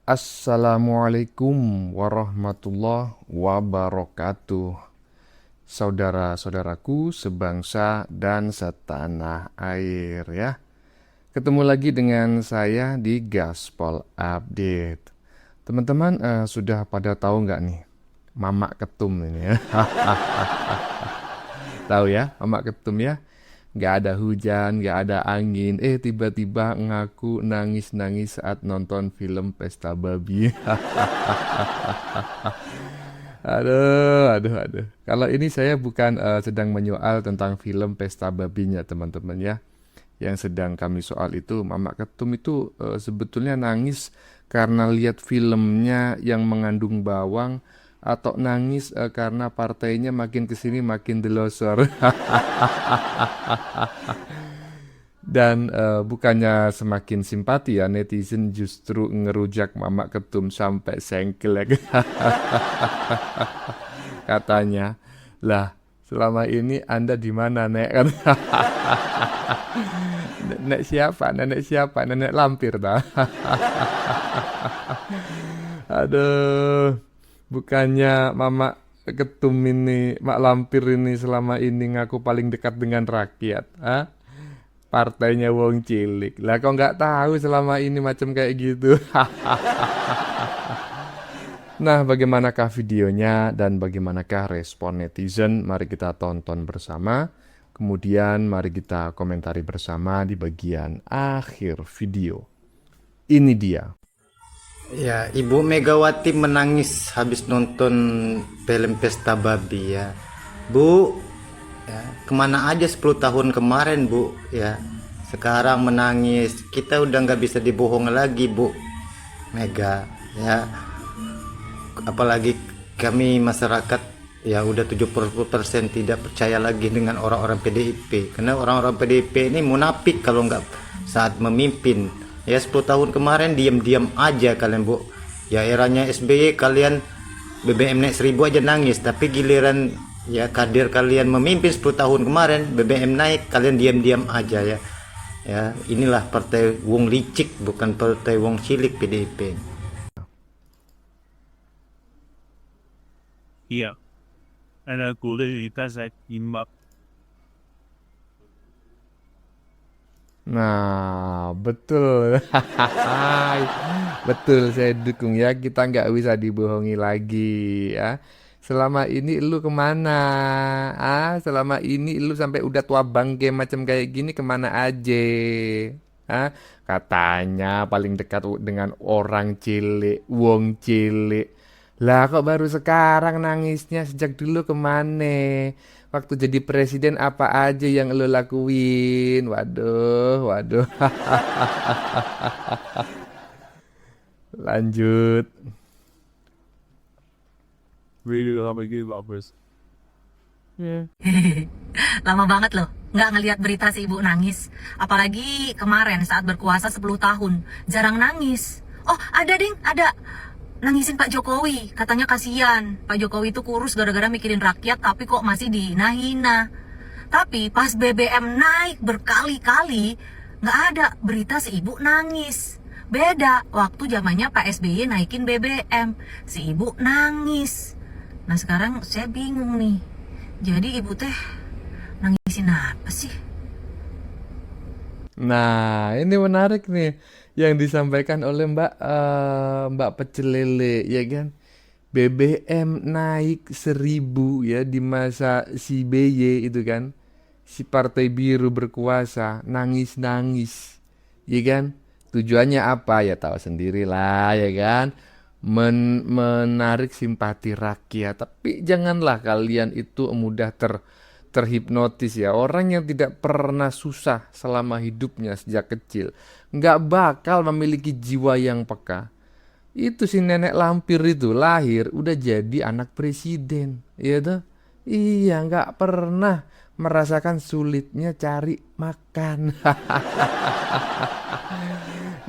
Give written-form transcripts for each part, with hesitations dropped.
Assalamualaikum warahmatullahi wabarakatuh. Saudara-saudaraku sebangsa dan setanah air ya. Ketemu lagi dengan saya di Gaspol Update. Teman-teman sudah pada tahu nggak nih Mamak Ketum ini ya? Tahu ya Mamak Ketum ya? Nggak ada hujan, nggak ada angin. Tiba-tiba ngaku nangis-nangis saat nonton film Pesta Babi. Aduh. Kalau ini saya bukan sedang menyoal tentang film Pesta Babinya, teman-teman ya. Yang sedang kami soal itu, Mamak Ketum itu sebetulnya nangis karena lihat filmnya yang mengandung bawang atau nangis karena partainya makin kesini makin delosor. Dan bukannya semakin simpati ya, netizen justru ngerujak Mamak Ketum sampai sengklek. Katanya, lah selama ini Anda di mana, Nek? Kan? Nek siapa? Nenek siapa? Nenek lampir dah. Aduh, bukannya Mamak Ketum ini, Mak Lampir ini selama ini ngaku paling dekat dengan rakyat, ah? Partainya wong cilik. Lah kok nggak tahu selama ini macam kayak gitu. Nah, bagaimanakah videonya dan bagaimanakah respon netizen? Mari kita tonton bersama. Kemudian mari kita komentari bersama di bagian akhir video. Ini dia. Ya, Ibu Megawati menangis habis nonton film Pesta Babi ya. Bu, ya, kemana aja 10 tahun kemarin Bu ya. Sekarang menangis. Kita udah nggak bisa dibohong lagi Bu Mega ya. Apalagi kami masyarakat ya udah 70% tidak percaya lagi dengan orang-orang PDIP. Karena orang-orang PDIP ini munafik kalau nggak saat memimpin. Ya 10 tahun kemarin diam-diam aja kalian Bu. Ya eranya SBY kalian BBM naik 1000 aja nangis. Tapi giliran ya kader kalian memimpin 10 tahun kemarin BBM naik kalian diam-diam aja ya. Ya inilah partai wong licik bukan partai wong cilik PDIP. Iya, ana kulit saya imak. Nah, betul. Betul, saya dukung ya. Kita nggak bisa dibohongi lagi ya. Selama ini lu kemana? Selama ini lu sampai udah tua bangke macam kayak gini kemana aja? Katanya paling dekat dengan orang cilik, wong cilik. Lah kok baru sekarang nangisnya, sejak dulu kemana? Waktu jadi presiden apa aja yang lo lakuin? Waduh. Lanjut. Really lama gitu lapis. Lama banget loh nggak ngelihat berita si ibu nangis. Apalagi kemarin saat berkuasa 10 tahun. Jarang nangis. Oh ada ding, ada. Nangisin Pak Jokowi. Katanya kasihan. Pak Jokowi itu kurus gara-gara mikirin rakyat tapi kok masih dihina-hina. Tapi pas BBM naik berkali-kali nggak ada berita si ibu nangis. Beda waktu zamannya Pak SBY naikin BBM. Si ibu nangis. Nah sekarang saya bingung nih. Jadi ibu teh nangisin apa sih? Nah, ini menarik nih yang disampaikan oleh Mbak Pecel Lele, ya kan? BBM naik 1000 ya di masa si BY itu kan, si Partai Biru berkuasa, nangis-nangis, ya kan? Tujuannya apa ya tahu sendirilah ya kan? Menarik simpati rakyat. Tapi janganlah kalian itu mudah terhipnotis ya. Orang yang tidak pernah susah selama hidupnya sejak kecil nggak bakal memiliki jiwa yang peka. Itu si nenek lampir itu lahir udah jadi anak presiden, ya tuh. Iya, nggak pernah merasakan sulitnya cari makan.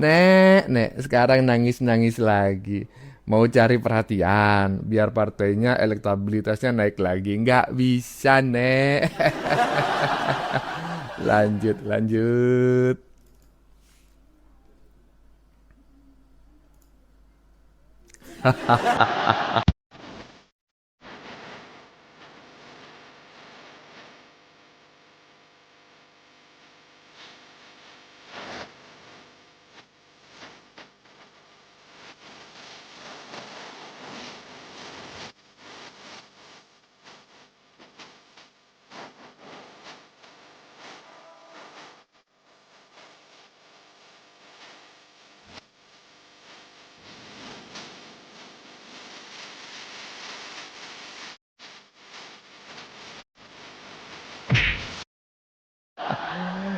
Nek, sekarang nangis-nangis lagi. Mau cari perhatian, biar partainya elektabilitasnya naik lagi. Nggak bisa, Nek. Lanjut.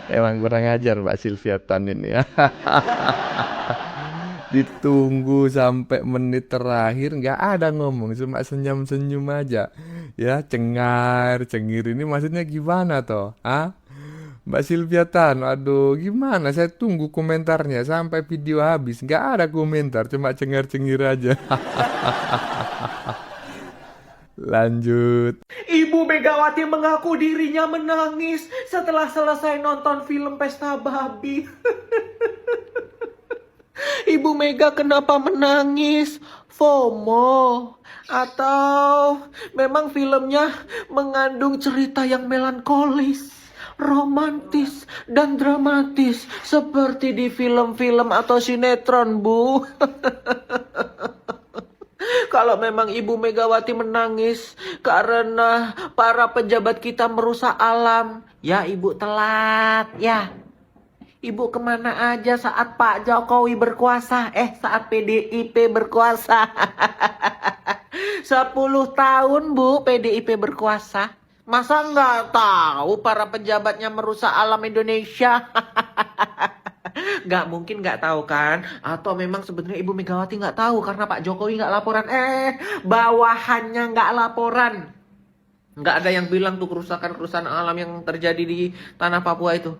Emang kurang ajar Mbak Sylvia Tan ini ya. Ditunggu sampai menit terakhir nggak ada ngomong, cuma senyum-senyum aja. Ya, cengar, cengir ini maksudnya gimana toh? Ah? Mbak Sylvia Tan, aduh gimana? Saya tunggu komentarnya sampai video habis. Nggak ada komentar, cuma cengar-cengir aja. Lanjut. Ibu Megawati mengaku dirinya menangis setelah selesai nonton film Pesta Babi. Ibu Mega kenapa menangis? FOMO? Atau memang filmnya mengandung cerita yang melankolis, romantis, dan dramatis seperti di film-film atau sinetron, Bu? Kalau memang Ibu Megawati menangis karena para pejabat kita merusak alam, ya Ibu telat, ya. Ibu kemana aja saat Pak Jokowi berkuasa? Saat PDIP berkuasa. 10 tahun, Bu, PDIP berkuasa. Masa nggak tahu para pejabatnya merusak alam Indonesia? Nggak mungkin nggak tahu kan? Atau memang sebenarnya Ibu Megawati nggak tahu karena Pak Jokowi nggak laporan? Bawahannya nggak laporan. Nggak ada yang bilang tuh kerusakan-kerusakan alam yang terjadi di tanah Papua itu.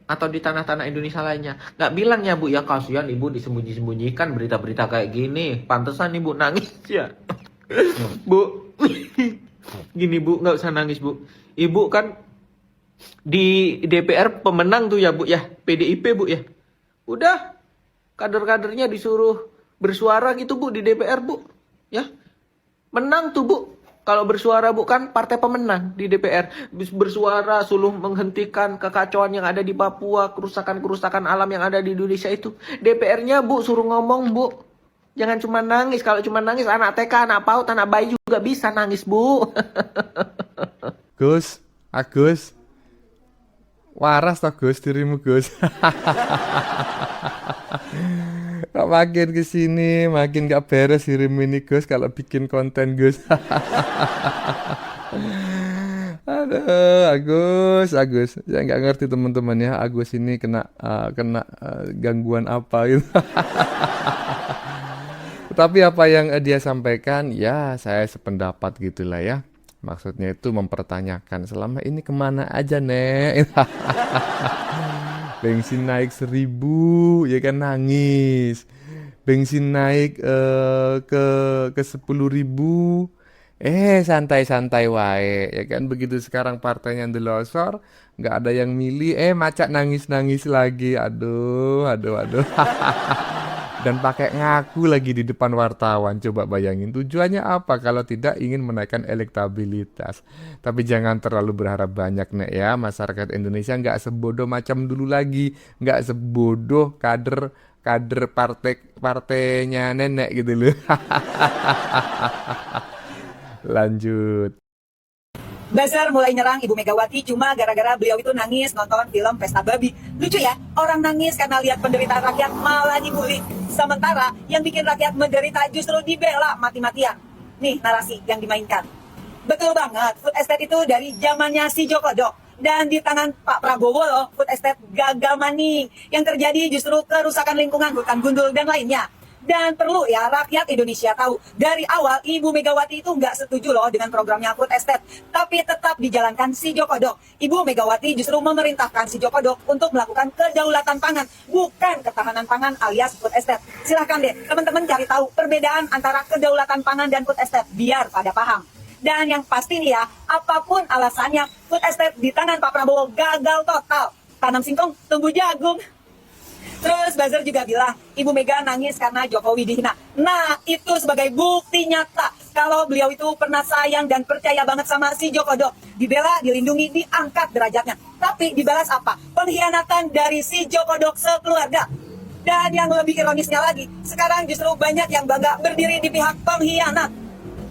Atau di tanah-tanah Indonesia lainnya. Nggak bilang ya Bu, ya kasihan Ibu disembunyi-sembunyikan berita-berita kayak gini. Pantesan Ibu nangis ya. Bu, gini Bu, nggak usah nangis Bu. Ibu kan di DPR pemenang tuh ya Bu ya, PDIP Bu ya. Udah, kader-kadernya disuruh bersuara gitu Bu di DPR Bu. Ya, menang tuh Bu. Kalau bersuara Bu kan partai pemenang di DPR. Bersuara suluh menghentikan kekacauan yang ada di Papua, kerusakan-kerusakan alam yang ada di Indonesia itu. DPR-nya Bu suruh ngomong Bu. Jangan cuma nangis. Kalau cuma nangis anak TK, anak PAUD, anak bayi juga bisa nangis Bu. Gus, Agus, waras toh Gus dirimu Gus. Kok makin kesini makin gak beres dirimu ini Gus kalau bikin konten Gus. Aduh, Agus, saya nggak ngerti teman-teman ya, Agus ini kena gangguan apa gitu. Tapi apa yang dia sampaikan, ya saya sependapat gitulah ya. Maksudnya itu mempertanyakan selama ini kemana aja Nek. Bensin naik 1.000 ya kan nangis. Bensin naik ke 10.000 santai-santai wae ya kan. Begitu sekarang partainya ndelosor, nggak ada yang milih, macak nangis-nangis lagi. Aduh. Dan pakai ngaku lagi di depan wartawan. Coba bayangin tujuannya apa kalau tidak ingin menaikkan elektabilitas. Tapi jangan terlalu berharap banyak Nek ya. Masyarakat Indonesia nggak sebodoh macam dulu lagi. Nggak sebodoh kader partainya nenek gitu loh. Lanjut. Buzzer mulai nyerang Ibu Megawati cuma gara-gara beliau itu nangis nonton film Pesta Babi. Lucu ya, orang nangis karena lihat penderitaan rakyat malah dibully. Sementara yang bikin rakyat menderita justru dibela mati-matian. Nih narasi yang dimainkan. Betul banget, food estate itu dari zamannya si Joko Dok. Dan di tangan Pak Prabowo loh, food estate gagal money. Yang terjadi justru kerusakan lingkungan, hutan gundul, dan lainnya. Dan perlu ya rakyat Indonesia tahu, dari awal Ibu Megawati itu nggak setuju loh dengan programnya food estate. Tapi tetap dijalankan si Joko Dok. Ibu Megawati justru memerintahkan si Joko Dok untuk melakukan kedaulatan pangan, bukan ketahanan pangan alias food estate. Silahkan deh teman-teman cari tahu perbedaan antara kedaulatan pangan dan food estate, biar pada paham. Dan yang pasti nih ya, apapun alasannya, food estate di tangan Pak Prabowo gagal total. Tanam singkong, tumbuh jagung. Terus buzzer juga bilang, Ibu Mega nangis karena Jokowi dihina. Nah, itu sebagai bukti nyata kalau beliau itu pernah sayang dan percaya banget sama si Joko Do. Dibela, dilindungi, diangkat derajatnya. Tapi dibalas apa? Pengkhianatan dari si Joko Do sekeluarga. Dan yang lebih ironisnya lagi, sekarang justru banyak yang bangga berdiri di pihak pengkhianat.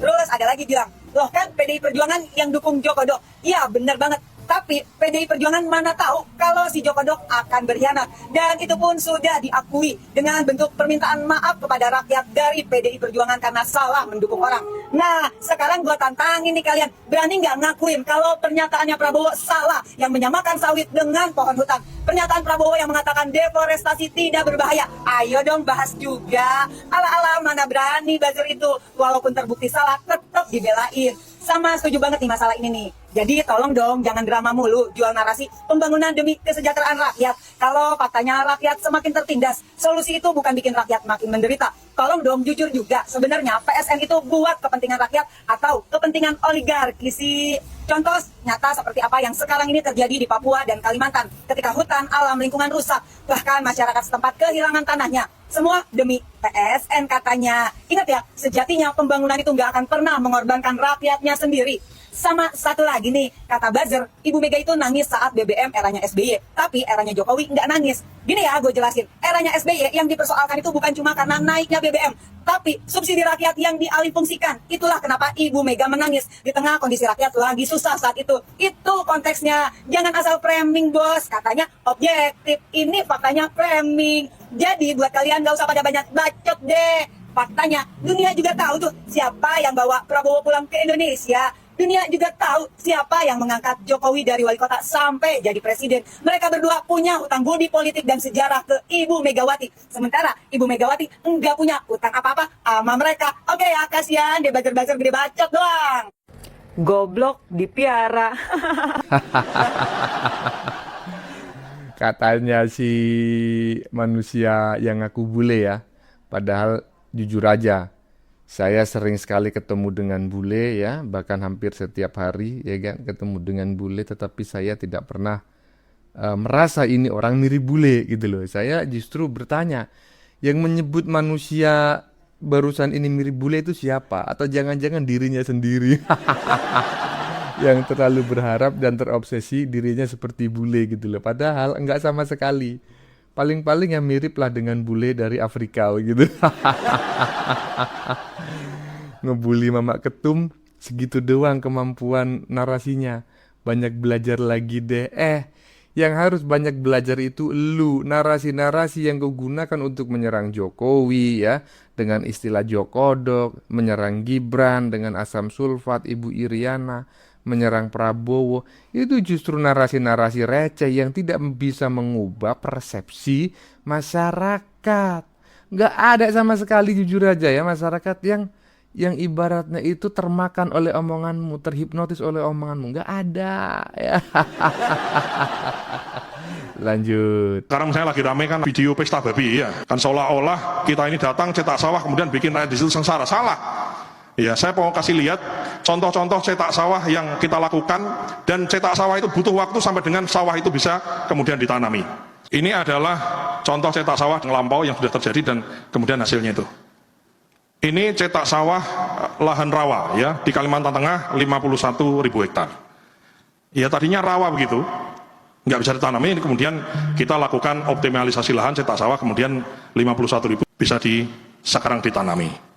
Terus ada lagi bilang, loh kan PDI Perjuangan yang dukung Joko Do. Iya bener banget. Tapi PDI Perjuangan mana tahu kalau si Joko Do akan berkhianat. Dan itu pun sudah diakui dengan bentuk permintaan maaf kepada rakyat dari PDI Perjuangan karena salah mendukung orang. Nah, sekarang gua tantangin nih kalian. Berani nggak ngakuin kalau pernyataannya Prabowo salah yang menyamakan sawit dengan pohon hutan? Pernyataan Prabowo yang mengatakan deforestasi tidak berbahaya. Ayo dong bahas juga. Ala-ala mana berani buzzer itu. Walaupun terbukti salah, tetap dibelain. Sama setuju banget nih masalah ini nih. Jadi tolong dong jangan drama mulu, jual narasi pembangunan demi kesejahteraan rakyat. Kalau faktanya rakyat semakin tertindas, solusi itu bukan bikin rakyat makin menderita. Tolong dong jujur juga, sebenarnya PSN itu buat kepentingan rakyat atau kepentingan oligarki sih. Contoh nyata seperti apa yang sekarang ini terjadi di Papua dan Kalimantan. Ketika hutan, alam, lingkungan rusak, bahkan masyarakat setempat kehilangan tanahnya. Semua demi PSN katanya. Ingat ya, sejatinya pembangunan itu nggak akan pernah mengorbankan rakyatnya sendiri. Sama satu lagi nih, kata buzzer, Ibu Mega itu nangis saat BBM eranya SBY. Tapi eranya Jokowi nggak nangis. Gini ya, gue jelasin. Eranya SBY yang dipersoalkan itu bukan cuma karena naiknya BBM. Tapi subsidi rakyat yang dialihfungsikan. Itulah kenapa Ibu Mega menangis di tengah kondisi rakyat lagi susah saat itu. Itu konteksnya. Jangan asal framing, bos. Katanya objektif. Ini faktanya framing. Jadi buat kalian nggak usah pada banyak bacot deh. Faktanya, dunia juga tahu tuh siapa yang bawa Prabowo pulang ke Indonesia. Dunia juga tahu siapa yang mengangkat Jokowi dari wali kota sampai jadi presiden. Mereka berdua punya hutang budi politik dan sejarah ke Ibu Megawati. Sementara Ibu Megawati enggak punya hutang apa-apa sama mereka. Oke ya, kasihan dia buzzer-buzzer gede bacot doang. Goblok dipiara. Katanya si manusia yang ngaku bule ya. Padahal jujur aja, saya sering sekali ketemu dengan bule ya, bahkan hampir setiap hari ya kan ketemu dengan bule, tetapi saya tidak pernah merasa ini orang mirip bule gitu loh. Saya justru bertanya, yang menyebut manusia barusan ini mirip bule itu siapa? Atau jangan-jangan dirinya sendiri yang terlalu berharap dan terobsesi dirinya seperti bule gitu loh. Padahal enggak sama sekali. Paling-paling yang mirip lah dengan bule dari Afrika gitu. Ngebully Mamak Ketum, segitu doang kemampuan narasinya. Banyak belajar lagi deh. Yang harus banyak belajar itu lu. Narasi-narasi yang kau gunakan untuk menyerang Jokowi ya, dengan istilah Jokodok, menyerang Gibran dengan asam sulfat, Ibu Iriana, menyerang Prabowo, itu justru narasi-narasi receh yang tidak bisa mengubah persepsi masyarakat. Nggak ada sama sekali, jujur aja ya, masyarakat yang ibaratnya itu termakan oleh omonganmu, terhipnotis oleh omonganmu. Nggak ada ya. Lanjut. Sekarang saya lagi rame kan video pesta babi ya. Kan seolah-olah kita ini datang cetak sawah kemudian bikin rakyat di situ sengsara. Salah. Ya, saya mau kasih lihat contoh-contoh cetak sawah yang kita lakukan, dan cetak sawah itu butuh waktu sampai dengan sawah itu bisa kemudian ditanami. Ini adalah contoh cetak sawah ngelampau yang sudah terjadi dan kemudian hasilnya itu. Ini cetak sawah lahan rawa ya di Kalimantan Tengah 51.000 hektar. Ya tadinya rawa begitu, nggak bisa ditanami, kemudian kita lakukan optimalisasi lahan cetak sawah, kemudian 51.000 bisa sekarang ditanami.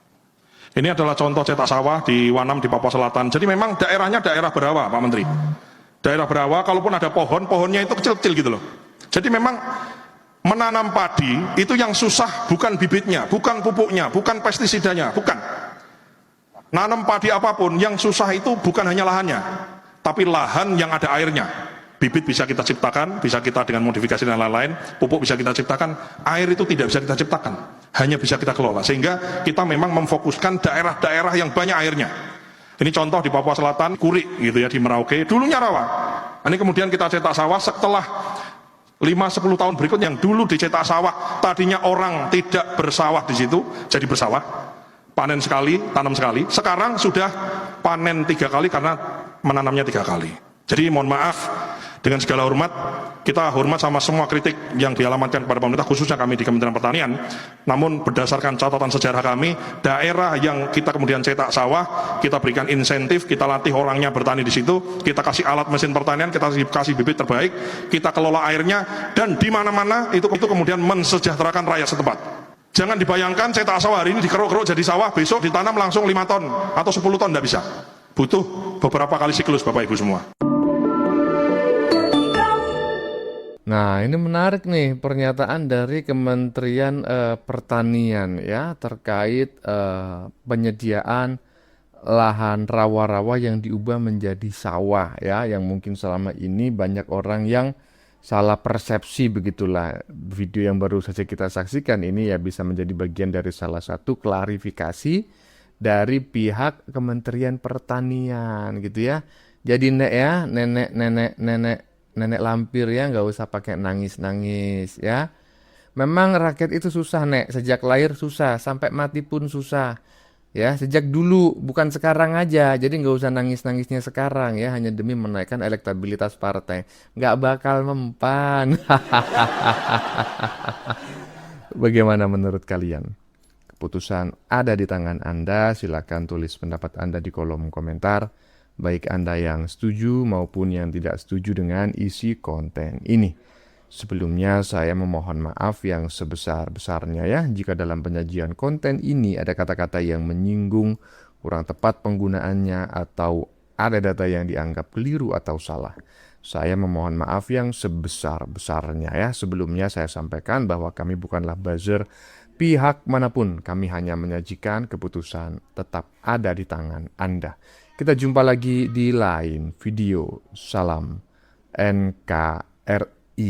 Ini adalah contoh cetak sawah di Wanam di Papua Selatan. Jadi memang daerahnya daerah berawa, Pak Menteri. Daerah berawa, kalaupun ada pohon, pohonnya itu kecil-kecil gitu loh. Jadi memang menanam padi itu yang susah bukan bibitnya, bukan pupuknya, bukan pestisidanya, bukan. Nanam padi apapun yang susah itu bukan hanya lahannya, tapi lahan yang ada airnya. Bibit bisa kita ciptakan, bisa kita dengan modifikasi dan lain-lain, pupuk bisa kita ciptakan, air itu tidak bisa kita ciptakan, hanya bisa kita kelola. Sehingga kita memang memfokuskan daerah-daerah yang banyak airnya. Ini contoh di Papua Selatan, Kurik gitu ya, di Merauke, dulunya rawa. Ini kemudian kita cetak sawah setelah 5-10 tahun berikut yang dulu dicetak sawah, tadinya orang tidak bersawah di situ, jadi bersawah, panen sekali, tanam sekali. Sekarang sudah panen 3 kali karena menanamnya 3 kali. Jadi mohon maaf, Dengan segala hormat, kita hormat sama semua kritik yang dialamatkan kepada pemerintah, khususnya kami di Kementerian Pertanian. Namun berdasarkan catatan sejarah kami, daerah yang kita kemudian cetak sawah, kita berikan insentif, kita latih orangnya bertani di situ, kita kasih alat mesin pertanian, kita kasih bibit terbaik, kita kelola airnya, dan di mana-mana itu kemudian mensejahterakan rakyat setempat. Jangan dibayangkan cetak sawah hari ini dikeruk-keruk jadi sawah, besok ditanam langsung 5 ton atau 10 ton, tidak bisa. Butuh beberapa kali siklus Bapak Ibu semua. Nah, ini menarik nih pernyataan dari Kementerian Pertanian ya terkait penyediaan lahan rawa-rawa yang diubah menjadi sawah ya, yang mungkin selama ini banyak orang yang salah persepsi begitulah. Video yang baru saja kita saksikan ini ya bisa menjadi bagian dari salah satu klarifikasi dari pihak Kementerian Pertanian gitu ya. Jadi nenek lampir ya, nggak usah pakai nangis-nangis ya. Memang rakyat itu susah Nek, sejak lahir susah, sampai mati pun susah. Ya, sejak dulu, bukan sekarang aja. Jadi nggak usah nangis-nangisnya sekarang ya, hanya demi menaikkan elektabilitas partai. Nggak bakal mempan. Bagaimana menurut kalian? Keputusan ada di tangan Anda, silakan tulis pendapat Anda di kolom komentar. Baik Anda yang setuju maupun yang tidak setuju dengan isi konten ini. Sebelumnya saya memohon maaf yang sebesar-besarnya ya jika dalam penyajian konten ini ada kata-kata yang menyinggung, kurang tepat penggunaannya, atau ada data yang dianggap keliru atau salah. Saya memohon maaf yang sebesar-besarnya ya. Sebelumnya saya sampaikan bahwa kami bukanlah buzzer pihak manapun. Kami hanya menyajikan keputusan tetap ada di tangan Anda. Kita jumpa lagi di lain video. Salam NKRI.